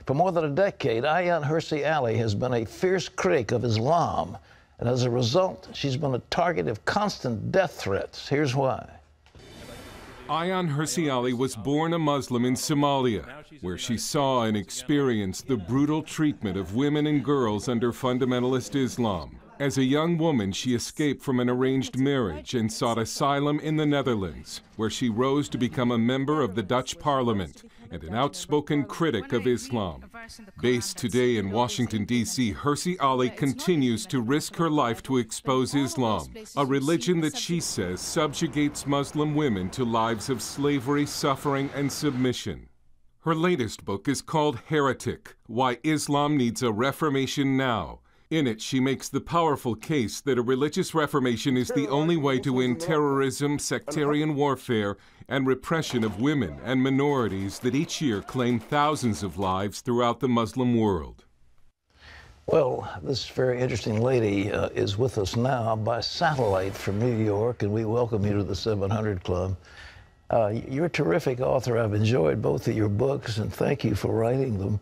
For more than a decade, Ayaan Hirsi Ali has been a fierce critic of Islam, and as a result, she's been a target of constant death threats. Here's why. Ayaan Hirsi Ali was born a Muslim in Somalia, where she saw and experienced the brutal treatment of women and girls under fundamentalist Islam. As a young woman, she escaped from an arranged marriage and sought asylum in the Netherlands, where she rose to become a member of the Dutch Parliament and an outspoken critic of Islam. Based today in Washington, D.C., Hirsi Ali continues to risk her life to expose Islam, a religion that she says subjugates Muslim women to lives of slavery, suffering, and submission. Her latest book is called Heretic: Why Islam Needs a Reformation Now. In it, she makes the powerful case that a religious reformation is the only way to end terrorism, sectarian warfare, and repression of women and minorities that each year claim thousands of lives throughout the Muslim world. Well, this very interesting lady is with us now by satellite from New York, and we welcome you to the 700 Club. You're a terrific author. I've enjoyed both of your books, and thank you for writing them.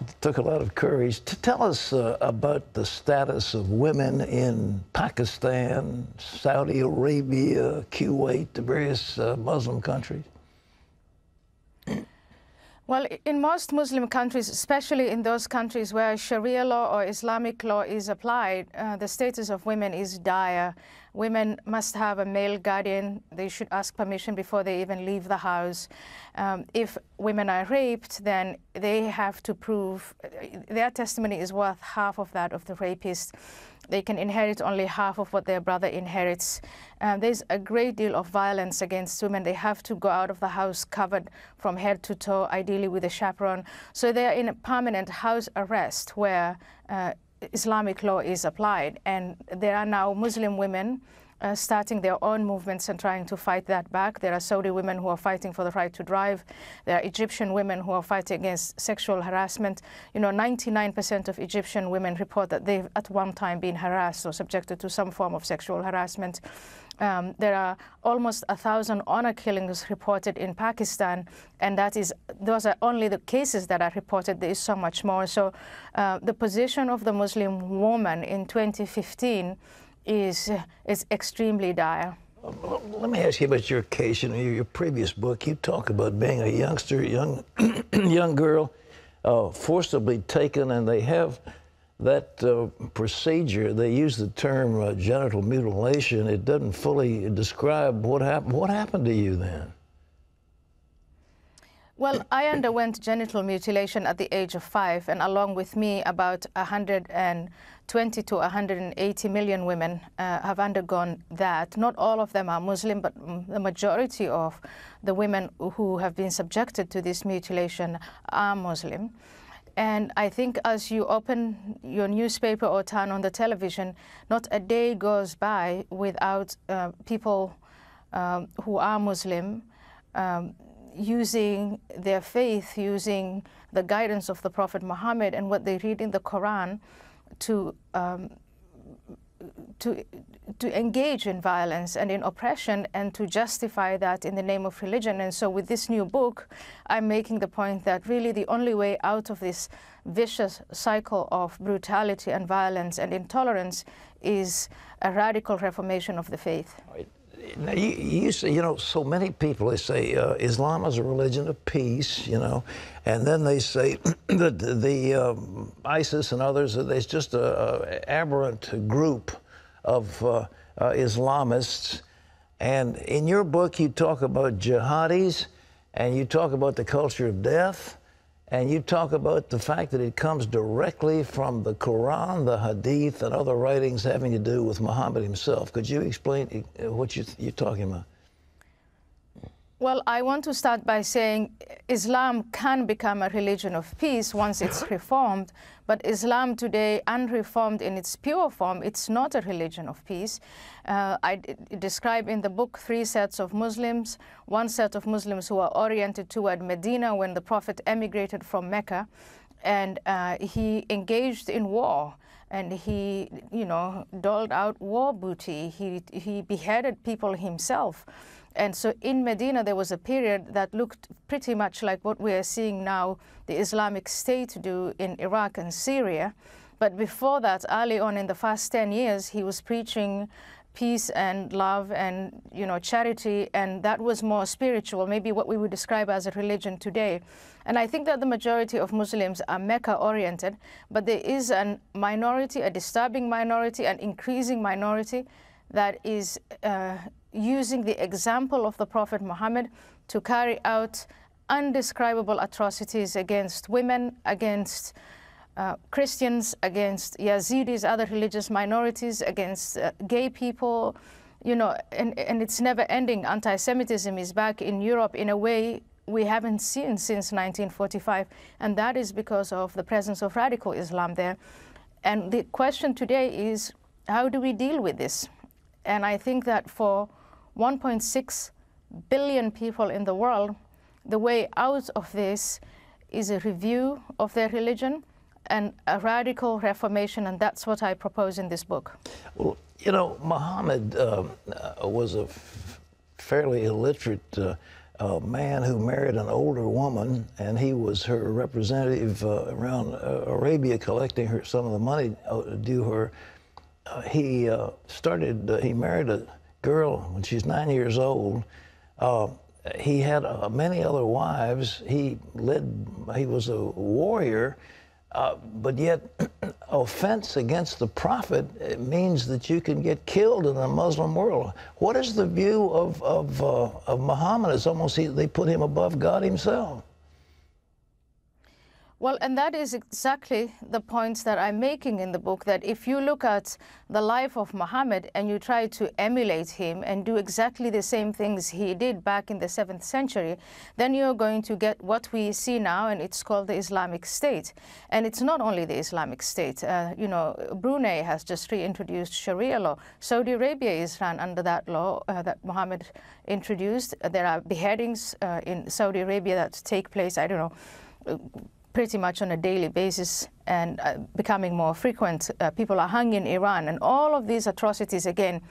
It took a lot of courage. To tell us about the status of women in Pakistan, Saudi Arabia, Kuwait, the various Muslim countries. Well, in most Muslim countries, especially in those countries where Sharia law or Islamic law is applied, the status of women is dire. Women must have a male guardian. They should ask permission before they even leave the house. If women are raped, then they have to prove their testimony is worth half of that of the rapist. They can inherit only half of what their brother inherits. There's a great deal of violence against women. They have to go out of the house covered from head to toe, ideally with a chaperone. So they're in a permanent house arrest where Islamic law is applied. And there are now Muslim women starting their own movements and trying to fight that back. There are Saudi women who are fighting for the right to drive. There are Egyptian women who are fighting against sexual harassment. You know, 99% of Egyptian women report that they've at one time been harassed or subjected to some form of sexual harassment. There are almost 1,000 honor killings reported in Pakistan, and those are only the cases that are reported. There is so much more. So the position of the Muslim woman in 2015 is extremely dire. Let me ask you about your case. You know, your previous book, you talk about being a youngster, young girl, forcibly taken, and they have that procedure. They use the term genital mutilation. It doesn't fully describe what happened. What happened to you then? Well, I underwent genital mutilation at the age of 5, and along with me, about 120 to 180 million women have undergone that. Not all of them are Muslim, but the majority of the women who have been subjected to this mutilation are Muslim. And I think as you open your newspaper or turn on the television, not a day goes by without people who are Muslim using their faith, using the guidance of the Prophet Muhammad and what they read in the Quran to engage in violence and in oppression and to justify that in the name of religion. And so with this new book, I'm making the point that really the only way out of this vicious cycle of brutality and violence and intolerance is a radical reformation of the faith. Right. Now, you say, you know, so many people, they say Islam is a religion of peace, you know, and then they say that the ISIS and others, there's just an aberrant group of Islamists. And in your book, you talk about jihadis, and you talk about the culture of death, and you talk about the fact that it comes directly from the Quran, the Hadith, and other writings having to do with Muhammad himself. Could you explain what you're talking about? Well, I want to start by saying Islam can become a religion of peace once it's reformed, but Islam today, unreformed in its pure form, it's not a religion of peace. I describe in the book 3 sets of Muslims. One set of Muslims who are oriented toward Medina when the Prophet emigrated from Mecca, and he engaged in war. And he, you know, doled out war booty. He beheaded people himself. And so in Medina, there was a period that looked pretty much like what we are seeing now the Islamic State do in Iraq and Syria. But before that, early on in the first 10 years, he was preaching peace and love and, you know, charity, and that was more spiritual, maybe what we would describe as a religion today. And I think that the majority of Muslims are Mecca-oriented, but there is a minority, a disturbing minority, an increasing minority that is using the example of the Prophet Muhammad to carry out undescribable atrocities against women, against Christians, against Yazidis, other religious minorities, against gay people, you know, and it's never ending. Anti-Semitism is back in Europe in a way we haven't seen since 1945, and that is because of the presence of radical Islam there. And the question today is, how do we deal with this? And I think that for 1.6 billion people in the world, the way out of this is a review of their religion and a radical reformation, and that's what I propose in this book. Well, you know, Muhammad was a fairly illiterate man who married an older woman, and he was her representative around Arabia collecting some of the money due her. He married a girl when she's 9 years old. He had many other wives. He was a warrior. But yet, offense against the Prophet means that you can get killed in the Muslim world. What is the view of Muhammad? It's almost they put him above God himself. Well, and that is exactly the points that I'm making in the book, that if you look at the life of Muhammad and you try to emulate him and do exactly the same things he did back in the 7th century, then you're going to get what we see now, and it's called the Islamic State. And it's not only the Islamic State. You know, Brunei has just reintroduced Sharia law. Saudi Arabia is run under that law that Muhammad introduced. There are beheadings in Saudi Arabia that take place, I don't know, pretty much on a daily basis and becoming more frequent. People are hung in Iran, and all of these atrocities, again,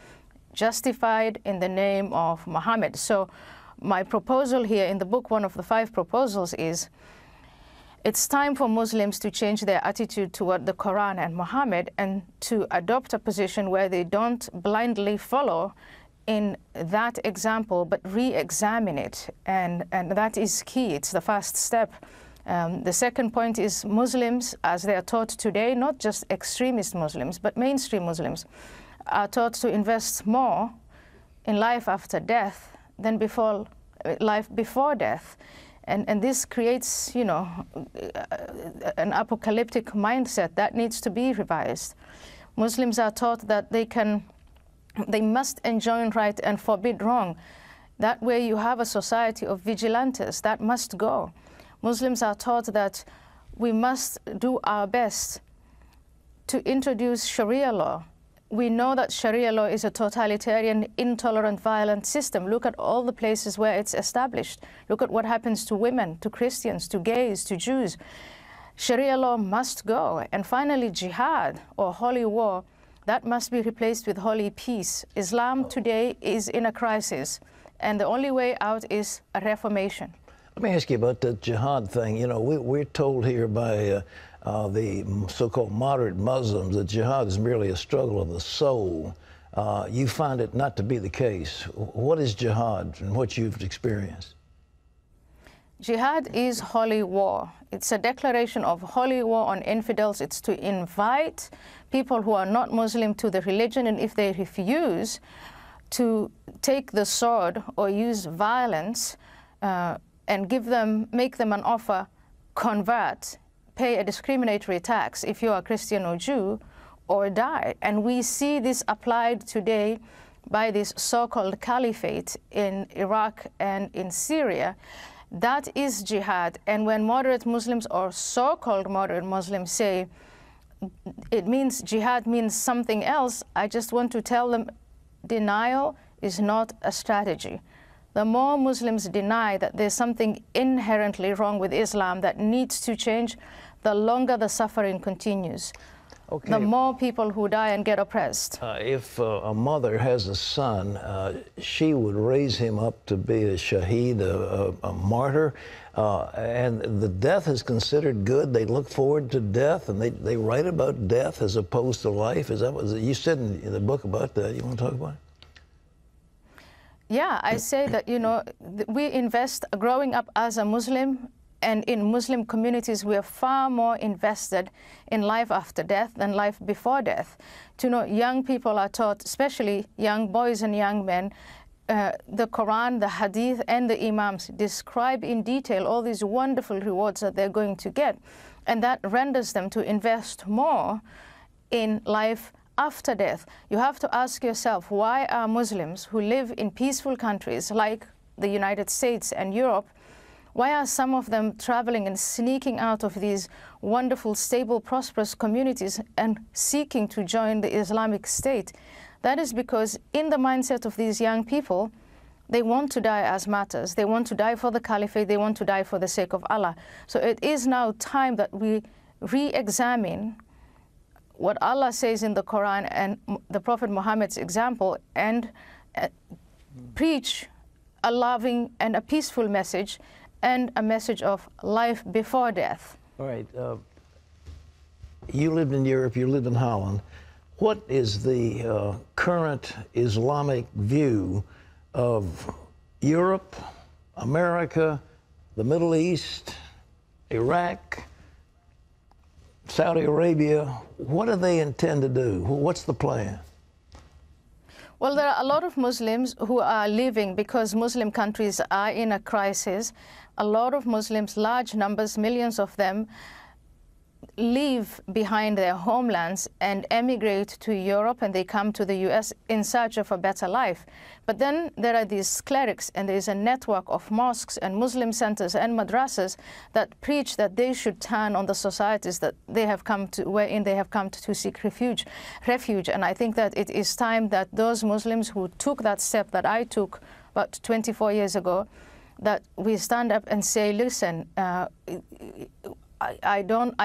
justified in the name of Muhammad. So my proposal here in the book, one of the 5 proposals, is it's time for Muslims to change their attitude toward the Quran and Muhammad and to adopt a position where they don't blindly follow in that example, but re-examine it. And that is key. It's the first step. The second point is Muslims, as they are taught today, not just extremist Muslims, but mainstream Muslims, are taught to invest more in life after death than before life before death. And this creates, you know, an apocalyptic mindset that needs to be revised. Muslims are taught that they must enjoin right and forbid wrong. That way you have a society of vigilantes. That must go. Muslims are taught that we must do our best to introduce Sharia law. We know that Sharia law is a totalitarian, intolerant, violent system. Look at all the places where it's established. Look at what happens to women, to Christians, to gays, to Jews. Sharia law must go. And finally, jihad, or holy war, that must be replaced with holy peace. Islam today is in a crisis, and the only way out is a reformation. Let me ask you about the jihad thing. You know, we're told here by the so-called moderate Muslims that jihad is merely a struggle of the soul. You find it not to be the case. What is jihad and what you've experienced? Jihad is holy war. It's a declaration of holy war on infidels. It's to invite people who are not Muslim to the religion, and if they refuse to take the sword or use violence, and make them an offer, convert, pay a discriminatory tax if you are Christian or Jew, or die. And we see this applied today by this so-called caliphate in Iraq and in Syria. That is jihad. And when moderate Muslims or so-called moderate Muslims say it means jihad means something else, I just want to tell them denial is not a strategy. The more Muslims deny that there's something inherently wrong with Islam that needs to change, the longer the suffering continues. Okay. the more people who die and get oppressed. If a mother has a son, she would raise him up to be a shaheed, a martyr, and the death is considered good. They look forward to death, and they write about death as opposed to life. Is that what you said in the book about that? You want to talk about it? Yeah, I say that, you know, we invest, growing up as a Muslim, and in Muslim communities, we are far more invested in life after death than life before death. You know, young people are taught, especially young boys and young men, the Quran, the Hadith, and the Imams describe in detail all these wonderful rewards that they're going to get. And that renders them to invest more in life after death. You have to ask yourself, why are Muslims who live in peaceful countries like the United States and Europe, why are some of them traveling and sneaking out of these wonderful, stable, prosperous communities and seeking to join the Islamic State? That is because in the mindset of these young people, they want to die as martyrs. They want to die for the caliphate. They want to die for the sake of Allah. So it is now time that we re-examine what Allah says in the Quran and the Prophet Muhammad's example, and preach a loving and a peaceful message, and a message of life before death. All right. You lived in Europe, you lived in Holland. What is the current Islamic view of Europe, America, the Middle East, Iraq, Saudi Arabia? What do they intend to do? What's the plan? Well, there are a lot of Muslims who are leaving because Muslim countries are in a crisis. A lot of Muslims, large numbers, millions of them, leave behind their homelands and emigrate to Europe, and they come to the US in search of a better life. But then there are these clerics, and there is a network of mosques and Muslim centers and madrasas that preach that they should turn on the societies that they have come to, wherein they have come to seek refuge. And I think that it is time that those Muslims who took that step that I took about 24 years ago, that we stand up and say, listen, I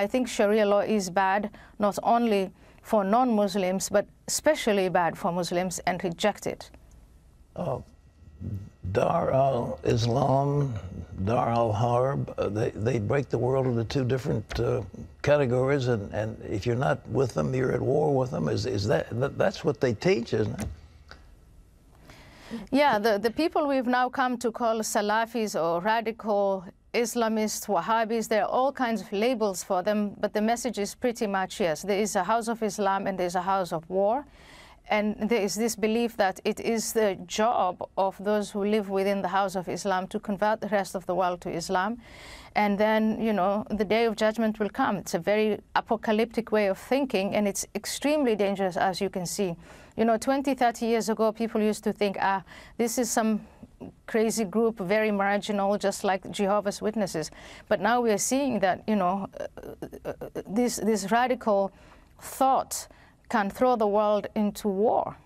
think Sharia law is bad, not only for non-Muslims, but especially bad for Muslims, and reject it. Dar al-Islam, Dar al-Harb, they break the world into two different categories, and if you're not with them, you're at war with them. That's what they teach, isn't it? Yeah, the people we've now come to call Salafis or radical Islamists, Wahhabis, there are all kinds of labels for them, but the message is pretty much, yes, there is a house of Islam and there's a house of war. And there is this belief that it is the job of those who live within the house of Islam to convert the rest of the world to Islam. And then, you know, the day of judgment will come. It's a very apocalyptic way of thinking, and it's extremely dangerous, as you can see. You know, 20, 30 years ago, people used to think, this is some crazy group, very marginal, just like Jehovah's Witnesses. But now we are seeing that, you know, this radical thought can throw the world into war.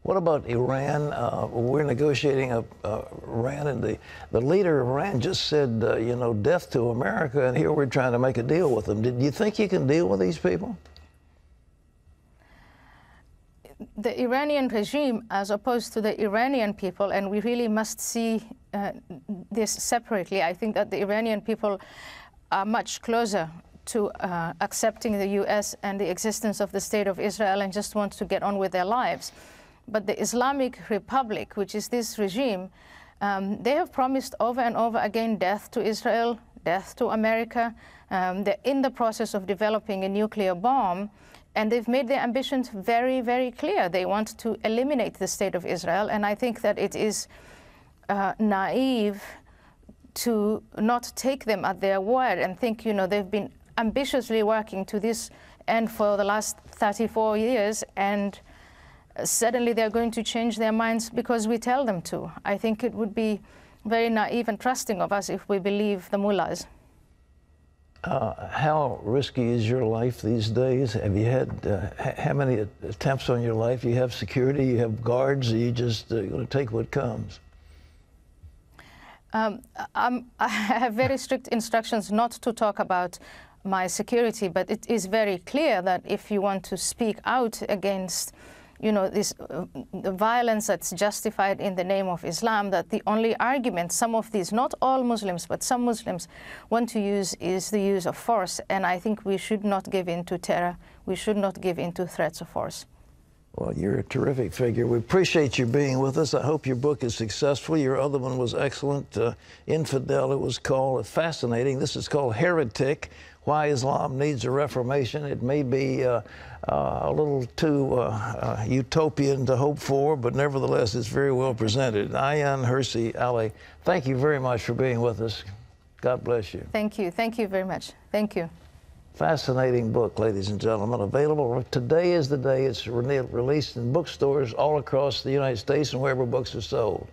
What about Iran? We're negotiating Iran, and the leader of Iran just said, you know, death to America, and here we're trying to make a deal with them. Do you think you can deal with these people? The Iranian regime, as opposed to the Iranian people, and we really must see this separately. I think that the Iranian people are much closer to accepting the US and the existence of the State of Israel and just want to get on with their lives. But the Islamic Republic, which is this regime, they have promised over and over again death to Israel, death to America. They're in the process of developing a nuclear bomb, and they've made their ambitions very, very clear. They want to eliminate the State of Israel, and I think that it is naive to not take them at their word and think, you know, they've been ambitiously working to this end for the last 34 years, and suddenly they're going to change their minds because we tell them to. I think it would be very naive and trusting of us if we believe the mullahs. How risky is your life these days? Have you had, how many attempts on your life? You have security, you have guards, or you just going to take what comes? I have very strict instructions not to talk about my security. But it is very clear that if you want to speak out against, you know, this the violence that's justified in the name of Islam, that the only argument some of these, not all Muslims, but some Muslims want to use is the use of force. And I think we should not give in to terror. We should not give in to threats of force. Well, you're a terrific figure. We appreciate you being with us. I hope your book is successful. Your other one was excellent. Infidel, it was called. Fascinating. This is called Heretic, Why Islam Needs a Reformation. It may be a little too utopian to hope for, but nevertheless, it's very well presented. Ayaan Hirsi Ali, thank you very much for being with us. God bless you. Thank you. Thank you very much. Thank you. Fascinating book, ladies and gentlemen. Available. Today is the day it's released in bookstores all across the United States and wherever books are sold.